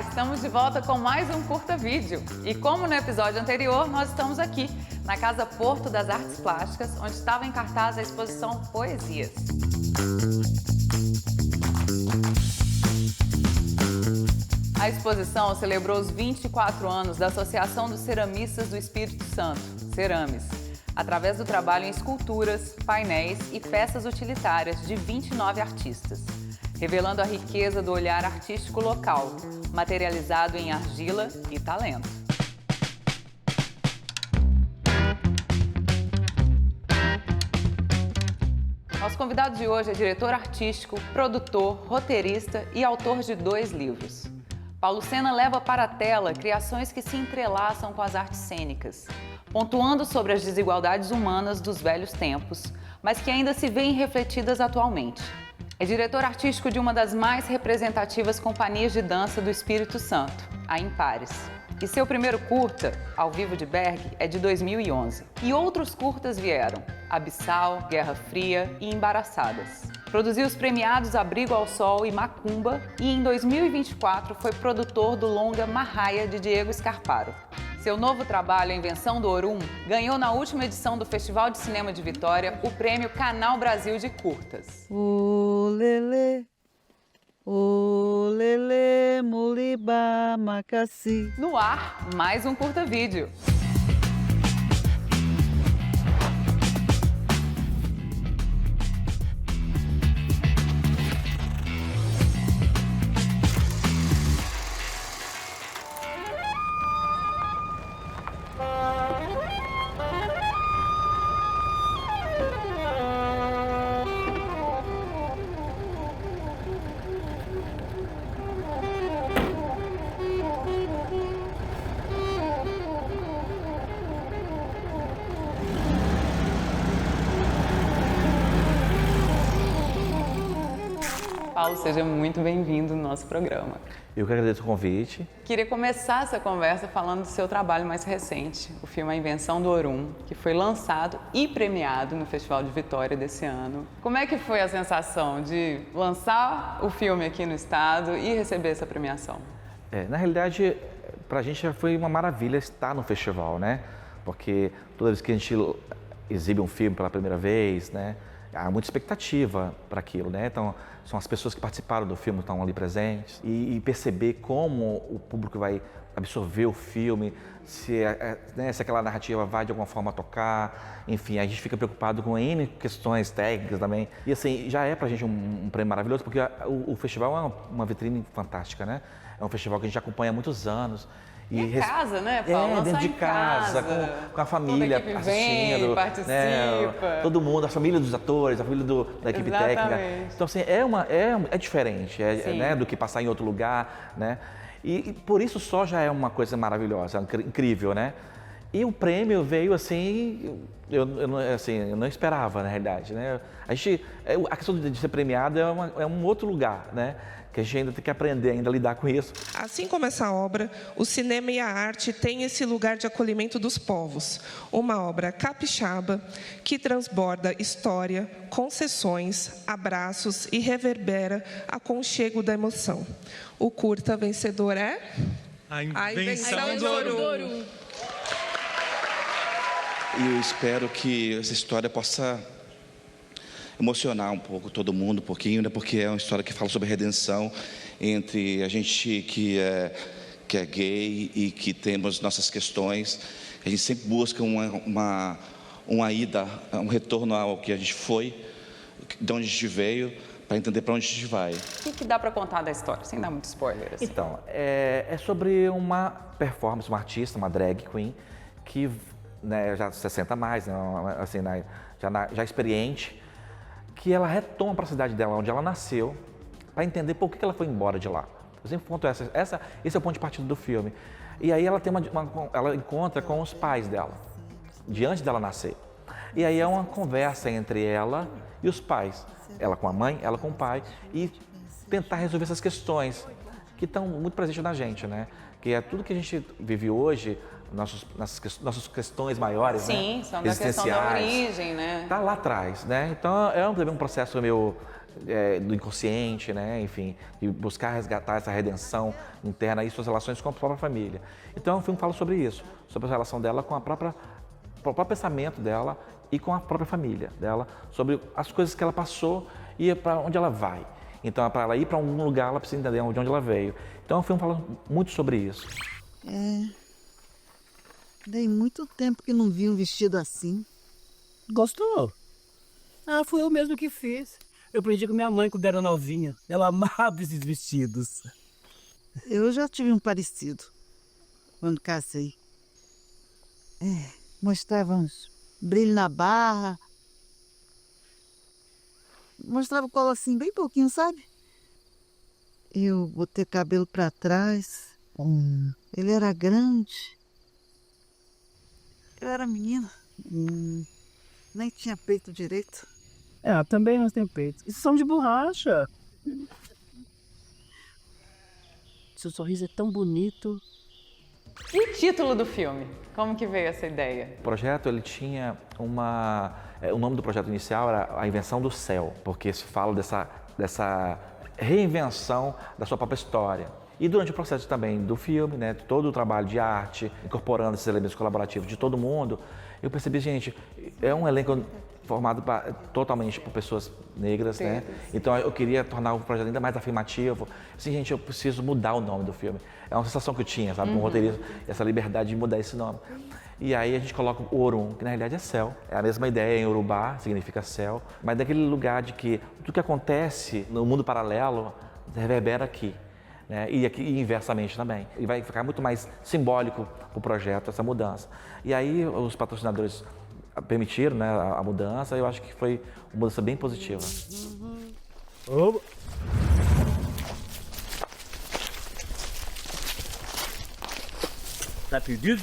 Estamos de volta com mais um curta vídeo. E como no episódio anterior, nós estamos aqui, na Casa Porto das Artes Plásticas, onde estava em cartaz a exposição Poesias. A exposição celebrou os 24 anos da Associação dos Ceramistas do Espírito Santo, Cerames, através do trabalho em esculturas, painéis e peças utilitárias de 29 artistas, revelando a riqueza do olhar artístico local, materializado em argila e talento. Nosso convidado de hoje é diretor artístico, produtor, roteirista e autor de 2 livros. Paulo Sena leva para a tela criações que se entrelaçam com as artes cênicas, pontuando sobre as desigualdades humanas dos velhos tempos, mas que ainda se veem refletidas atualmente. É diretor artístico de uma das mais representativas companhias de dança do Espírito Santo, a Impares. E seu primeiro curta, Ao Vivo de Berg, é de 2011. E outros curtas vieram, Abissal, Guerra Fria e Embaraçadas. Produziu os premiados Abrigo ao Sol e Macumba e em 2024 foi produtor do longa Marraia, de Diego Scarparo. Seu novo trabalho, A Invenção do Orum, ganhou na última edição do Festival de Cinema de Vitória o prêmio Canal Brasil de Curtas. Olele, olele, muliba, macaci. No ar, mais um curta vídeo. Paulo, seja muito bem-vindo no nosso programa. Eu que agradeço o convite. Queria começar essa conversa falando do seu trabalho mais recente, o filme A Invenção do Orum, que foi lançado e premiado no Festival de Vitória desse ano. Como é que foi a sensação de lançar o filme aqui no estado e receber essa premiação? Na realidade, para a gente já foi uma maravilha estar no festival, né? Porque toda vez que a gente exibe um filme pela primeira vez, né? Há muita expectativa para aquilo, né? Então, são as pessoas que participaram do filme que estão ali presentes e perceber como o público vai absorver o filme, se aquela narrativa vai de alguma forma tocar, enfim, a gente fica preocupado com N questões técnicas também. E assim, já é pra gente um prêmio maravilhoso, porque o festival é uma vitrine fantástica, né? É um festival que a gente acompanha há muitos anos. E casa, né, Paulo? Dentro de casa, com a família toda a equipe assistindo. Vem, participa. Né, todo mundo, a família dos atores, a família da equipe técnica. Então, assim, é diferente né, do que passar em outro lugar, né? E por isso só já é uma coisa maravilhosa, incrível, né? E o prêmio veio assim, eu não esperava, na realidade, né? A questão de ser premiado é um outro lugar, né? Que a gente ainda tem que aprender ainda a lidar com isso. Assim como essa obra, o cinema e a arte têm esse lugar de acolhimento dos povos. Uma obra capixaba que transborda história, concessões, abraços e reverbera aconchego da emoção. O curta vencedor é... A Invenção do Orum. E eu espero que essa história possa emocionar um pouco todo mundo, um pouquinho, né? Porque é uma história que fala sobre redenção entre a gente que é gay e que temos nossas questões. A gente sempre busca uma ida, um retorno ao que a gente foi, de onde a gente veio, para entender para onde a gente vai. O que dá para contar da história, sem dar muito spoiler? Assim? Então, é sobre uma performance, uma artista, uma drag queen, que né, já 60 mais, né, assim, já experiente, que ela retoma para a cidade dela, onde ela nasceu, para entender por que ela foi embora de lá. Eu sempre conto esse é o ponto de partida do filme. E aí ela ela encontra com os pais dela, diante dela nascer. E aí é uma conversa entre ela e os pais, ela com a mãe, ela com o pai, e tentar resolver essas questões que estão muito presentes na gente, né? Que é tudo que a gente vive hoje, nossas questões maiores, né? Sim, são da questão da origem, né? Tá lá atrás, né? Então também um processo meu do inconsciente, né? Enfim, de buscar resgatar essa redenção interna e suas relações com a própria família. Então o filme fala sobre isso, sobre a relação dela com o próprio pensamento dela e com a própria família dela, sobre as coisas que ela passou e para onde ela vai. Então, para ela ir para algum lugar, ela precisa entender de onde ela veio. Então o filme fala muito sobre isso. Dei muito tempo que não vi um vestido assim. Gostou? Ah, fui eu mesmo que fiz. Eu aprendi com minha mãe quando era novinha. Ela amava esses vestidos. Eu já tive um parecido, quando casei. Mostrava uns brilho na barra. Mostrava o colo assim, bem pouquinho, sabe? Eu botei cabelo pra trás. Ele era grande. Eu era menina. Nem tinha peito direito. Também nós temos peito. Isso são de borracha. Seu sorriso é tão bonito. E o título do filme? Como que veio essa ideia? O projeto, ele tinha o nome do projeto inicial era A Invenção do Céu, porque se fala dessa reinvenção da sua própria história. E durante o processo também do filme, né, todo o trabalho de arte, incorporando esses elementos colaborativos de todo mundo, eu percebi, gente, é um elenco formado totalmente por pessoas negras, né? Então eu queria tornar o projeto ainda mais afirmativo. Assim, gente, eu preciso mudar o nome do filme. É uma sensação que eu tinha, sabe, com o roteirista, essa liberdade de mudar esse nome. E aí a gente coloca o Orum, que na realidade é céu. É a mesma ideia em Urubá, significa céu, mas daquele lugar de que tudo que acontece no mundo paralelo reverbera aqui. Né? E aqui e inversamente também. E vai ficar muito mais simbólico o projeto, essa mudança. E aí os patrocinadores permitiram, né, a mudança, e eu acho que foi uma mudança bem positiva. Tá perdido?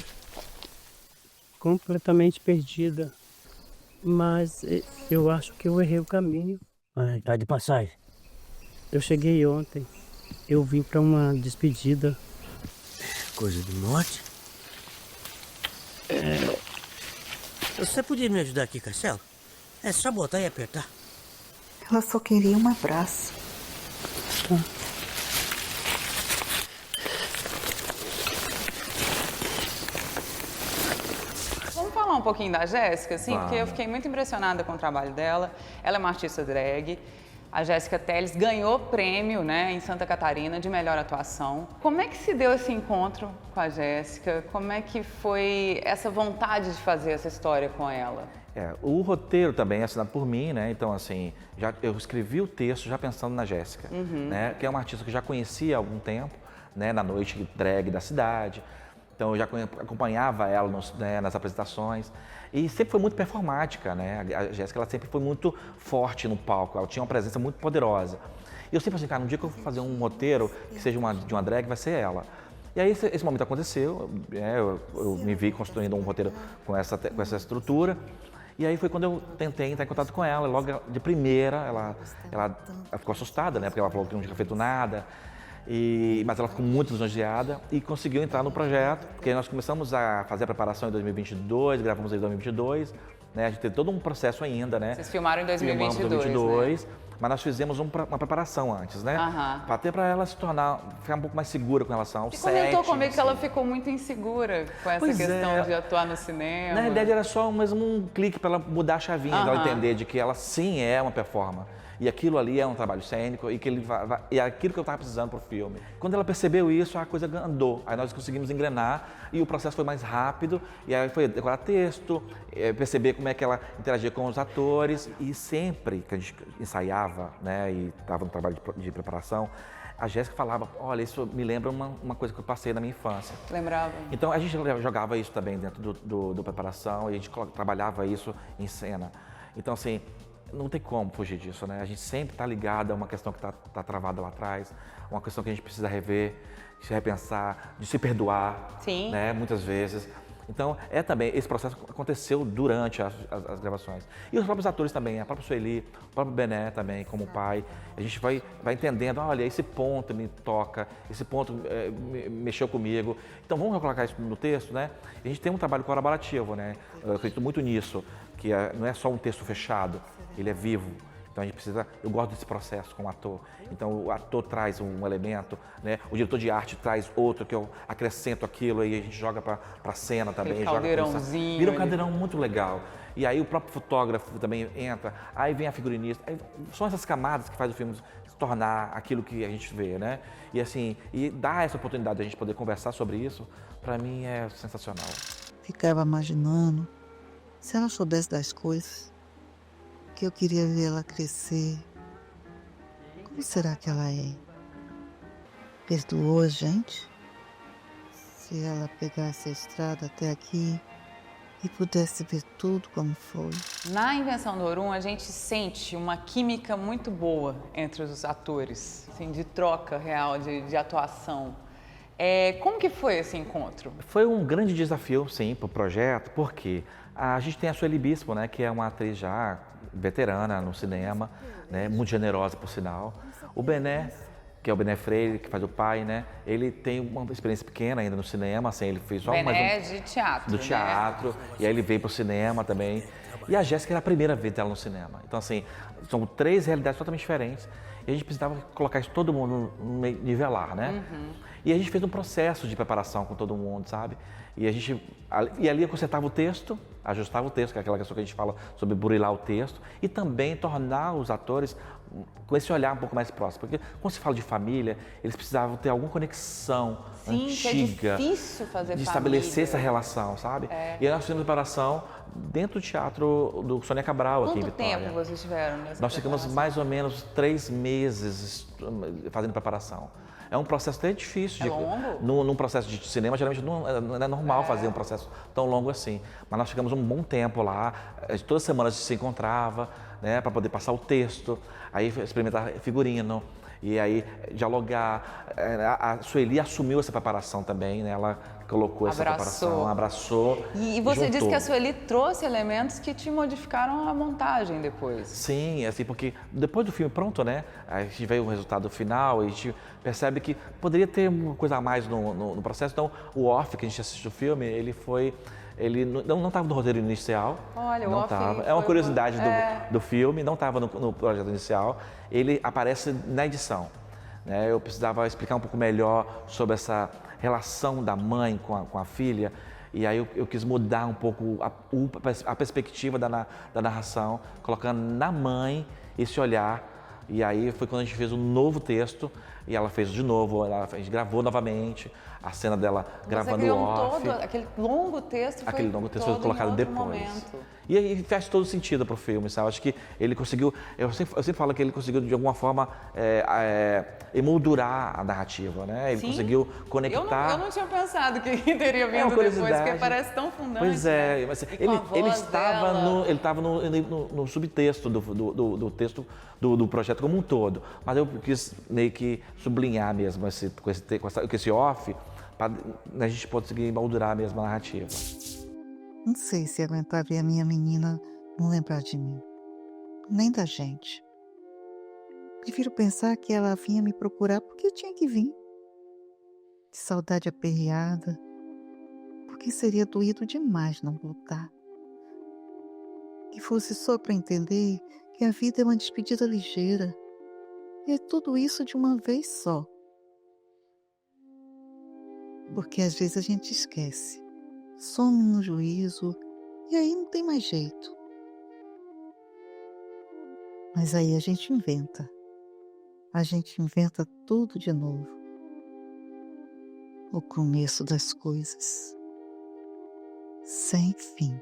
Completamente perdida. Mas eu acho que eu errei o caminho. Tá de passagem. Eu cheguei ontem. Eu vim pra uma despedida. Coisa do norte? Você podia me ajudar aqui, Castelo? É só botar e apertar. Ela só queria um abraço. Vamos falar um pouquinho da Jéssica, assim, Vamos. porque eu fiquei muito impressionada com o trabalho dela. Ela é uma artista drag. A Jéssica Teles ganhou prêmio, né, em Santa Catarina de melhor atuação. Como é que se deu esse encontro com a Jéssica? Como é que foi essa vontade de fazer essa história com ela? O roteiro também é assinado por mim, né? Então, assim, eu escrevi o texto já pensando na Jéssica, né? Que é uma artista que eu já conhecia há algum tempo, né? Na noite drag da cidade. Então, eu já acompanhava ela nas apresentações. E sempre foi muito performática, né? A Jéssica, ela sempre foi muito forte no palco, ela tinha uma presença muito poderosa. E eu sempre assim, cara, no dia que eu for fazer um roteiro que seja de uma drag, vai ser ela. E aí esse momento aconteceu, eu me vi construindo um roteiro com essa estrutura. E aí foi quando eu tentei entrar em contato com ela. Logo de primeira, ela ficou assustada, né? Porque ela falou que não tinha feito nada. Mas ela ficou muito lisonjeada e conseguiu entrar no projeto, porque nós começamos a fazer a preparação em 2022, gravamos em 2022, né? A gente teve todo um processo ainda, né? Vocês filmaram em 2022, Filmamos em 2022, né? Mas nós fizemos uma preparação antes, né? Até para ela ficar um pouco mais segura com relação ao set. Você comentou comigo que ela ficou muito insegura com essa questão de atuar no cinema. Na realidade era só mesmo um clique para ela mudar a chavinha, para ela entender de que ela sim é uma performer. E aquilo ali é um trabalho cênico e e é aquilo que eu estava precisando para o filme. Quando ela percebeu isso, a coisa andou. Aí nós conseguimos engrenar e o processo foi mais rápido. E aí foi decorar texto, perceber como é que ela interagia com os atores. E sempre que a gente ensaiava, né, e estava no trabalho de preparação, a Jéssica falava, olha, isso me lembra uma coisa que eu passei na minha infância. Lembrava. Então a gente jogava isso também dentro do preparação e a gente trabalhava isso em cena. Então assim, não tem como fugir disso, né? A gente sempre está ligado a uma questão que está travada lá atrás, uma questão que a gente precisa rever, de se repensar, de se perdoar, Sim. né? Muitas vezes. Então, também, esse processo aconteceu durante as gravações. E os próprios atores também, a própria Sueli, o próprio Bené também, como pai. A gente vai entendendo, olha, esse ponto me toca, esse ponto mexeu comigo. Então, vamos colocar isso no texto, né? A gente tem um trabalho colaborativo, né? Eu acredito muito nisso, que não é só um texto fechado, ele é vivo. Então a gente precisa, eu gosto desse processo como ator. Então o ator traz um elemento, né? O diretor de arte traz outro, que eu acrescento aquilo e a gente joga para a cena também. Aquele caldeirãozinho. Vira um caldeirão muito legal. E aí o próprio fotógrafo também entra, aí vem a figurinista. São essas camadas que faz o filme se tornar aquilo que a gente vê, né? E assim, e dar essa oportunidade de a gente poder conversar sobre isso, para mim é sensacional. Ficava imaginando, se ela soubesse das coisas, que eu queria ver ela crescer. Como será que ela é? Perdoou a gente? Se ela pegasse a estrada até aqui e pudesse ver tudo como foi. Na Invenção do Ouro, a gente sente uma química muito boa entre os atores, assim, de troca real, de atuação. Como que foi esse encontro? Foi um grande desafio, sim, para o projeto, porque a gente tem a Sueli Bispo, né, que é uma atriz já veterana no cinema, né, muito generosa, por sinal. O Bené, que é o Bené Freire, que faz o pai, né, ele tem uma experiência pequena ainda no cinema, assim, ele fez só Bené de teatro, do teatro, né? E aí ele veio para o cinema também. E a Jéssica era a primeira vez dela no cinema. Então, assim, são 3 realidades totalmente diferentes. E a gente precisava colocar isso todo mundo, nivelar, né? Uhum. E a gente fez um processo de preparação com todo mundo, sabe? E ali eu consertava o texto, ajustava o texto, que é aquela questão que a gente fala sobre burilar o texto, e também tornar os atores com esse olhar um pouco mais próximo. Porque quando se fala de família, eles precisavam ter alguma conexão antiga. Que é difícil fazer de estabelecer essa relação, sabe? E aí nós fizemos preparação dentro do teatro do Sônia Cabral, aqui em Vitória. Quanto tempo vocês tiveram nessa Nós ficamos mais ou menos 3 meses fazendo preparação. É um processo até difícil. Longo? Num processo de cinema, geralmente não é normal fazer um processo tão longo assim. Mas nós ficamos um bom tempo lá, toda semana a gente se encontrava, né, para poder passar o texto, aí experimentar figurino, e aí dialogar. A Sueli assumiu essa preparação também, né? Ela colocou essa preparação, abraçou. E você juntou. disse que a Sueli trouxe elementos que te modificaram a montagem depois. Sim, assim, porque depois do filme pronto, né? A gente vê o resultado final e a gente percebe que poderia ter uma coisa a mais no processo. Então, o off que a gente assistiu o filme, ele não estava no roteiro inicial. Olha, não estava. É uma curiosidade do filme, não estava no projeto inicial. Ele aparece na edição. Né? Eu precisava explicar um pouco melhor sobre essa relação da mãe com a filha. E aí eu quis mudar um pouco a perspectiva da narração, colocando na mãe esse olhar. E aí foi quando a gente fez um novo texto, e ela fez de novo, a gente gravou novamente a cena dela gravando o off. Aquele longo texto foi colocado depois. Momento. E aí faz todo sentido para o filme, sabe? Acho que ele conseguiu, eu sempre falo que ele conseguiu de alguma forma emoldurar a narrativa, né? Ele conseguiu conectar. Eu não tinha pensado que teria vindo depois, porque parece tão fundante. Pois é, mas ele estava no subtexto do texto do projeto como um todo, mas eu quis meio que sublinhar mesmo com esse off, para a gente conseguir moldurar mesmo a narrativa. Não sei se aguentar ver a minha menina não lembrar de mim, nem da gente. Prefiro pensar que ela vinha me procurar porque eu tinha que vir. De saudade aperreada, porque seria doído demais não voltar. Que fosse só para entender que a vida é uma despedida ligeira. E é tudo isso de uma vez só. Porque às vezes a gente esquece. Some no juízo e aí não tem mais jeito. Mas aí a gente inventa. A gente inventa tudo de novo. O começo das coisas. Sem fim.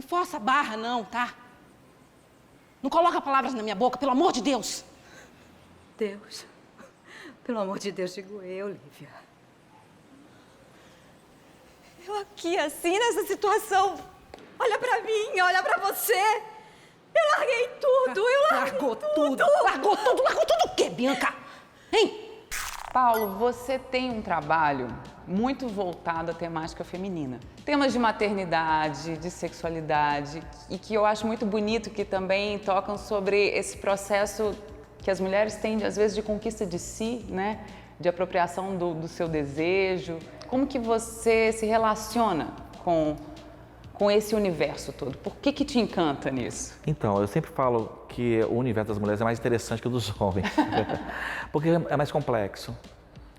Não força a barra, não, tá? Não coloca palavras na minha boca, pelo amor de Deus. Deus. Pelo amor de Deus, digo eu, Lívia. Eu aqui, assim, nessa situação. Olha pra mim, olha pra você. Eu larguei tudo, Largou tudo o quê, Bianca? Hein? Paulo, você tem um trabalho muito voltado à temática feminina. Temas de maternidade, de sexualidade, e que eu acho muito bonito que também tocam sobre esse processo que as mulheres têm, às vezes, de conquista de si, né? De apropriação do seu desejo. Como que você se relaciona com esse universo todo? Por que te encanta nisso? Então, eu sempre falo que o universo das mulheres é mais interessante que o dos homens, porque é mais complexo.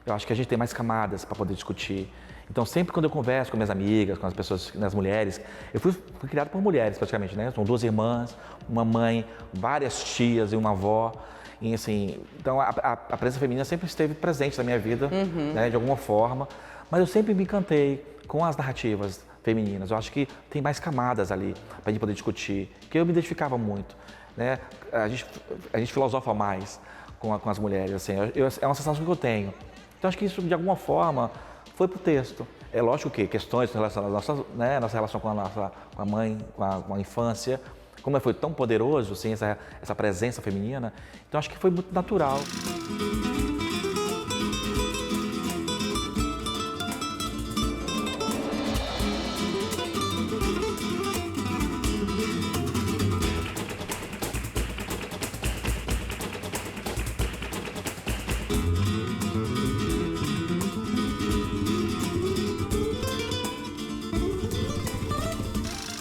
Eu acho que a gente tem mais camadas para poder discutir. Então, sempre quando eu converso com minhas amigas, com as pessoas, com as mulheres, eu fui criado por mulheres praticamente, né? São 2 irmãs, uma mãe, várias tias e uma avó. E, assim, então, a presença feminina sempre esteve presente na minha vida, né, de alguma forma. Mas eu sempre me encantei com as narrativas femininas. Eu acho que tem mais camadas ali para a gente poder discutir, que eu me identificava muito, né? A gente filosofa mais com as mulheres, assim, é uma sensação que eu tenho. Então, acho que isso, de alguma forma, foi para o texto. É lógico que questões relacionadas à nossa relação com a mãe, com a infância, como foi tão poderoso, assim, essa presença feminina, então acho que foi muito natural.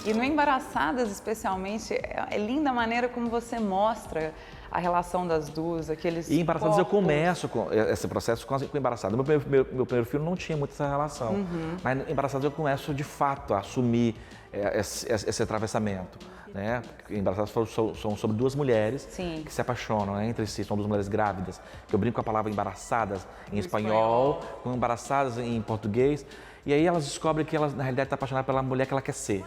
E no Embaraçadas, especialmente, é linda a maneira como você mostra a relação das duas, aqueles E Embaraçadas corpos. eu começo com esse processo com Embaraçadas. Meu primeiro filho não tinha muito essa relação, mas Embaraçadas eu começo de fato a assumir esse atravessamento, né? Embaraçadas são sobre 2 mulheres que se apaixonam, né, entre si, são 2 mulheres grávidas, que eu brinco com a palavra embaraçadas em espanhol, com embaraçadas em português. E aí elas descobrem que elas, na realidade, estão apaixonadas pela mulher que ela quer ser.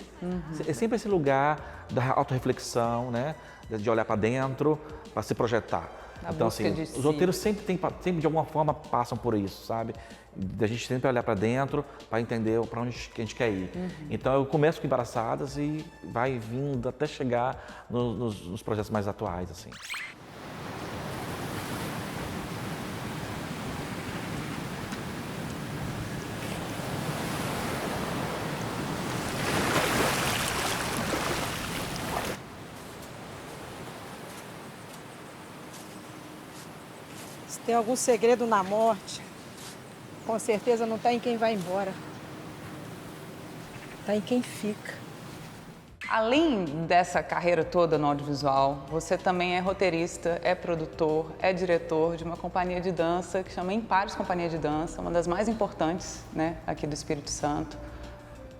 É sempre esse lugar da autorreflexão, né? De olhar para dentro, para se projetar. Então, assim, os roteiros sempre de alguma forma passam por isso, sabe? Da gente sempre olhar para dentro, para entender para onde que a gente quer ir. Então, eu começo com Embaraçadas e vai vindo até chegar nos projetos mais atuais, assim. Se tem algum segredo na morte, com certeza não está em quem vai embora. Está em quem fica. Além dessa carreira toda no audiovisual, você também é roteirista, é produtor, é diretor de uma companhia de dança que chama Empares Companhia de Dança, uma das mais importantes, né, aqui do Espírito Santo.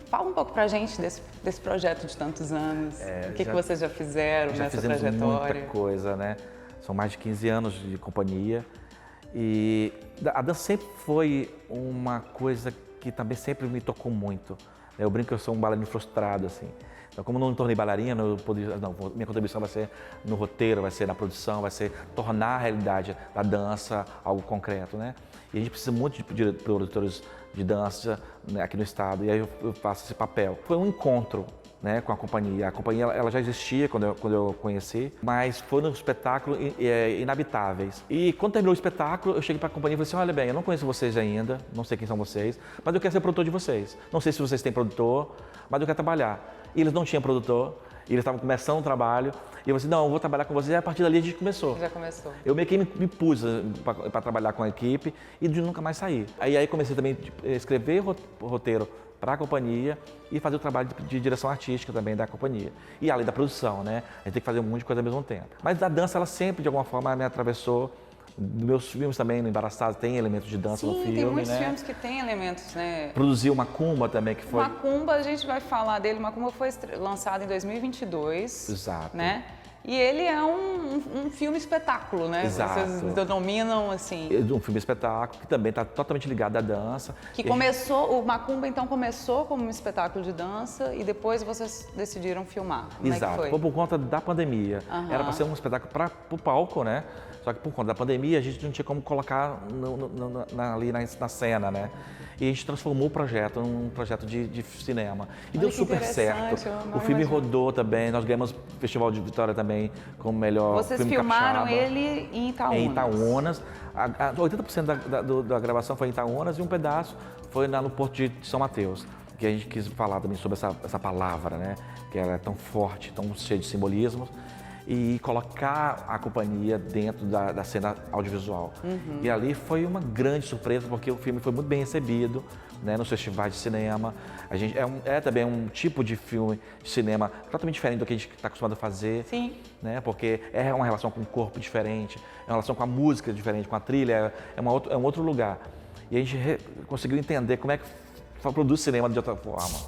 Fala um pouco pra gente desse projeto de tantos anos. O que vocês já fizeram nessa trajetória? Já fizemos muita coisa, né? São mais de 15 anos de companhia. E a dança sempre foi uma coisa que também sempre me tocou muito. Eu brinco que eu sou um bailarino frustrado, assim. Então, como não me tornei bailarina, minha contribuição vai ser no roteiro, vai ser na produção, vai ser tornar a realidade da dança algo concreto, né? E a gente precisa muito de produtores de dança, né, aqui no estado, e aí eu faço esse papel. Foi um encontro, né, com a companhia. A companhia ela já existia quando eu conheci, mas foi no espetáculo Inabitáveis. E quando terminou o espetáculo, eu cheguei para a companhia e falei assim, olha bem, eu não conheço vocês ainda, não sei quem são vocês, mas eu quero ser produtor de vocês. Não sei se vocês têm produtor, mas eu quero trabalhar. E eles não tinham produtor, e eles estavam começando o trabalho, e eu falei assim, não, eu vou trabalhar com vocês, e a partir dali a gente começou. Já começou. Eu meio que me pus para trabalhar com a equipe e de nunca mais sair. Aí comecei também a escrever roteiro para a companhia e fazer o trabalho de direção artística também da companhia. E além da produção, né? A gente tem que fazer um monte de coisa ao mesmo tempo. Mas a dança, ela sempre, de alguma forma, me atravessou. Meus filmes também, no Embaraçados, tem elementos de dança no filme, né? Tem muitos filmes que tem elementos, né? Produziu o Macumba também, que foi... Macumba, a gente vai falar dele. Macumba foi lançado em 2022. Exato. Né? E ele é um filme espetáculo, né? Exato. Vocês denominam assim. Um filme espetáculo que também está totalmente ligado à dança. Que começou, o Macumba então começou como um espetáculo de dança e depois vocês decidiram filmar. Como Exato. É que foi? Por conta da pandemia. Era para ser um espetáculo para o palco, né? Só que por conta da pandemia a gente não tinha como colocar ali na cena, né? E a gente transformou o projeto num projeto de cinema. E deu super certo. O filme rodou também, nós ganhamos o Festival de Vitória também como melhor Vocês filme filmaram capixaba. ele em Itaúnas? Em Itaúnas. 80% da gravação foi em Itaúnas e um pedaço foi no Porto de São Mateus. Que a gente quis falar também sobre essa palavra, né? Que ela é tão forte, tão cheia de simbolismos. E colocar a companhia dentro da cena audiovisual. E ali foi uma grande surpresa, porque o filme foi muito bem recebido, né, nos festivais de cinema. A gente, é também um tipo de filme de cinema totalmente diferente do que a gente está acostumado a fazer. Sim. Né, porque é uma relação com o corpo diferente, é uma relação com a música diferente, com a trilha, é um outro lugar. E a gente conseguiu entender como é que produz cinema de outra forma.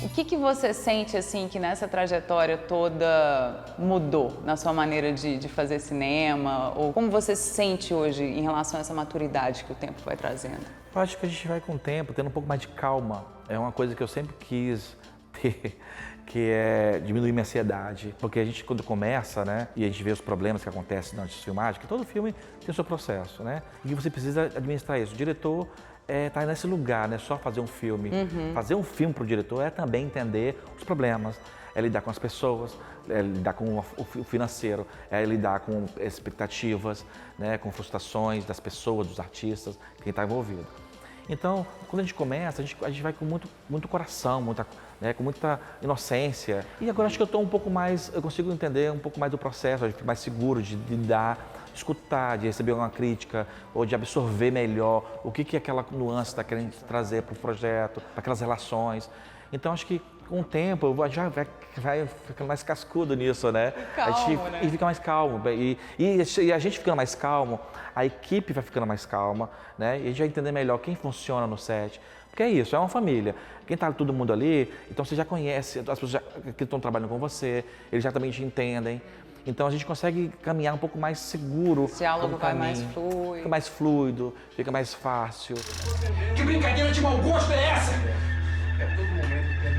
O que você sente, assim, que nessa trajetória toda mudou na sua maneira de fazer cinema? Ou como você se sente hoje em relação a essa maturidade que o tempo vai trazendo? Eu acho que a gente vai com o tempo, tendo um pouco mais de calma. É uma coisa que eu sempre quis ter, que é diminuir minha ansiedade. Porque a gente, quando começa, né, e a gente vê os problemas que acontecem durante as filmagens, que todo filme tem o seu processo, né? E você precisa administrar isso. O diretor tá nesse lugar, não é só fazer um filme. Fazer um filme para o diretor é também entender os problemas, é lidar com as pessoas, é lidar com o financeiro, é lidar com expectativas, né, com frustrações das pessoas, dos artistas, quem está envolvido. Então, quando a gente começa, a gente vai com muito coração, com muita inocência. E agora acho que eu consigo entender um pouco mais do processo, eu fico mais seguro de lidar, escutar, de receber uma crítica ou de absorver melhor o que aquela nuance está querendo trazer para o projeto, para aquelas relações. Então, acho que com o tempo a gente vai ficando mais cascudo nisso, né? Calmo, E fica mais calmo. E a gente ficando mais calmo, a equipe vai ficando mais calma, né? E a gente vai entender melhor quem funciona no set. Porque é isso, é uma família. Quem está todo mundo ali, então você já conhece, as pessoas que estão trabalhando com você, eles já também te entendem. Então a gente consegue caminhar um pouco mais seguro. O diálogo vai mais fluido. Fica mais fluido, fica mais fácil. Que brincadeira de mau gosto é essa?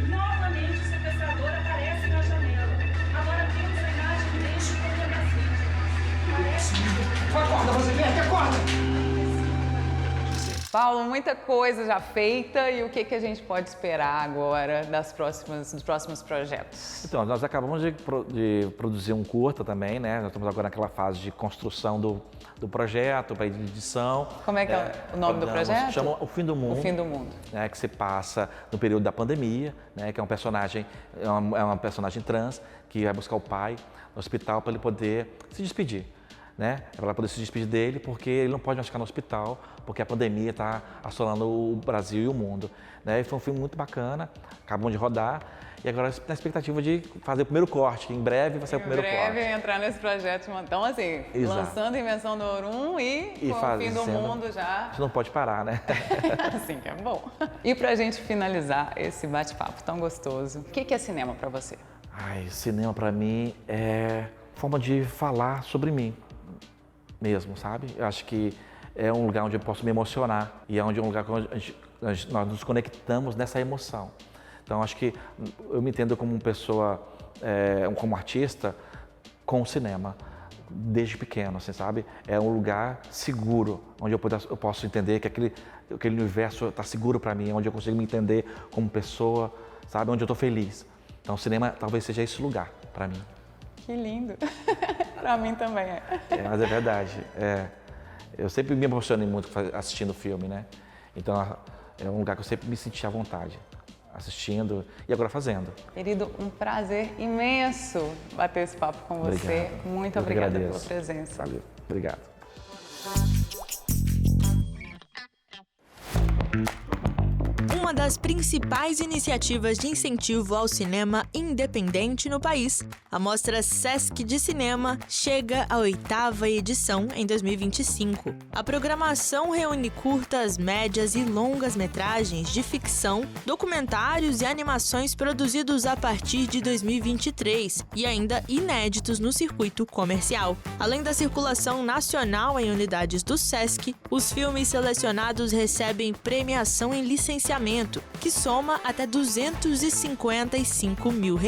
Novamente o sequestrador aparece na janela. Agora temos a imagem deste fotografia. Acorda, você vem aqui, acorda! Paulo, muita coisa já feita e o que a gente pode esperar agora dos próximos projetos? Então, nós acabamos de produzir um curta também, né? Nós estamos agora naquela fase de construção do projeto, para edição. Como é que é o nome do projeto? Chama O Fim do Mundo. O Fim do Mundo. Né, que se passa no período da pandemia, né? Que é um personagem, é uma personagem trans que vai buscar o pai no hospital para ele poder se despedir. Né? Para ela poder se despedir dele, porque ele não pode mais ficar no hospital, porque a pandemia está assolando o Brasil e o mundo. Né? E foi um filme muito bacana, acabamos de rodar, e agora na expectativa de fazer o primeiro corte, que em breve vai ser o primeiro corte. Em breve entrar nesse projeto, então assim, Exato. Lançando Invenção do Ouro e com o Fim do Mundo já. Você não pode parar, né? Assim que é bom. E pra gente finalizar esse bate-papo tão gostoso, o que é cinema para você? Cinema para mim é forma de falar sobre mim mesmo, sabe? Eu acho que é um lugar onde eu posso me emocionar e é um lugar onde nós nos conectamos nessa emoção. Então, acho que eu me entendo como uma pessoa, como artista, com o cinema, desde pequeno, assim, sabe? É um lugar seguro, onde eu posso entender que aquele universo está seguro para mim, onde eu consigo me entender como pessoa, sabe? Onde eu estou feliz. Então, o cinema talvez seja esse lugar para mim. Que lindo! Para mim também é. Mas é verdade. Eu sempre me emocionei muito assistindo o filme, né? Então, é um lugar que eu sempre me senti à vontade, assistindo e agora fazendo. Querido, um prazer imenso bater esse papo com você. Obrigado. Muito obrigada pela presença. Valeu. Obrigado. uma das principais iniciativas de incentivo ao cinema independente no país, a Mostra Sesc de Cinema chega à 8ª edição em 2025. A programação reúne curtas, médias e longas metragens de ficção, documentários e animações produzidos a partir de 2023 e ainda inéditos no circuito comercial. Além da circulação nacional em unidades do Sesc, os filmes selecionados recebem premiação em licenciamento, que soma até R$255 mil.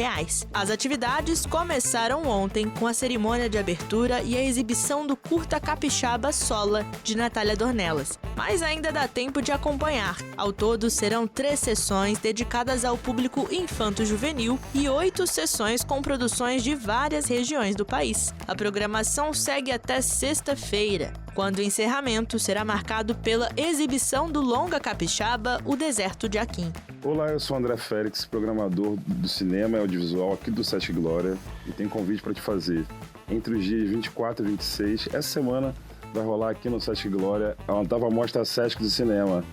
As atividades começaram ontem com a cerimônia de abertura e a exibição do curta capixaba Sola, de Natália Dornelas. Mas ainda dá tempo de acompanhar. Ao todo, serão 3 sessões dedicadas ao público infanto-juvenil e 8 sessões com produções de várias regiões do país. A programação segue até sexta-feira, quando o encerramento será marcado pela exibição do longa capixaba O Deserto de Aquim. Olá, eu sou André Félix, programador do cinema e audiovisual aqui do Sesc Glória, e tenho convite para te fazer. Entre os dias 24 e 26, essa semana vai rolar aqui no Sesc Glória a 8ª Mostra Sesc do Cinema,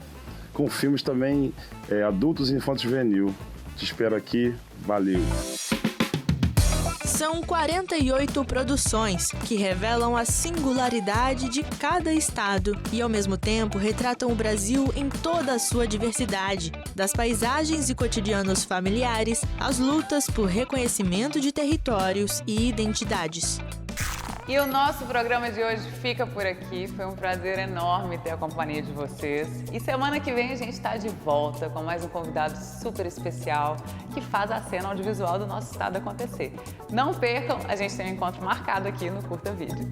com filmes também adultos e infantos juvenil. Te espero aqui, valeu! São 48 produções que revelam a singularidade de cada estado e, ao mesmo tempo, retratam o Brasil em toda a sua diversidade, das paisagens e cotidianos familiares às lutas por reconhecimento de territórios e identidades. E o nosso programa de hoje fica por aqui. Foi um prazer enorme ter a companhia de vocês. E semana que vem a gente está de volta com mais um convidado super especial que faz a cena audiovisual do nosso estado acontecer. Não percam, a gente tem um encontro marcado aqui no Curta Vídeo.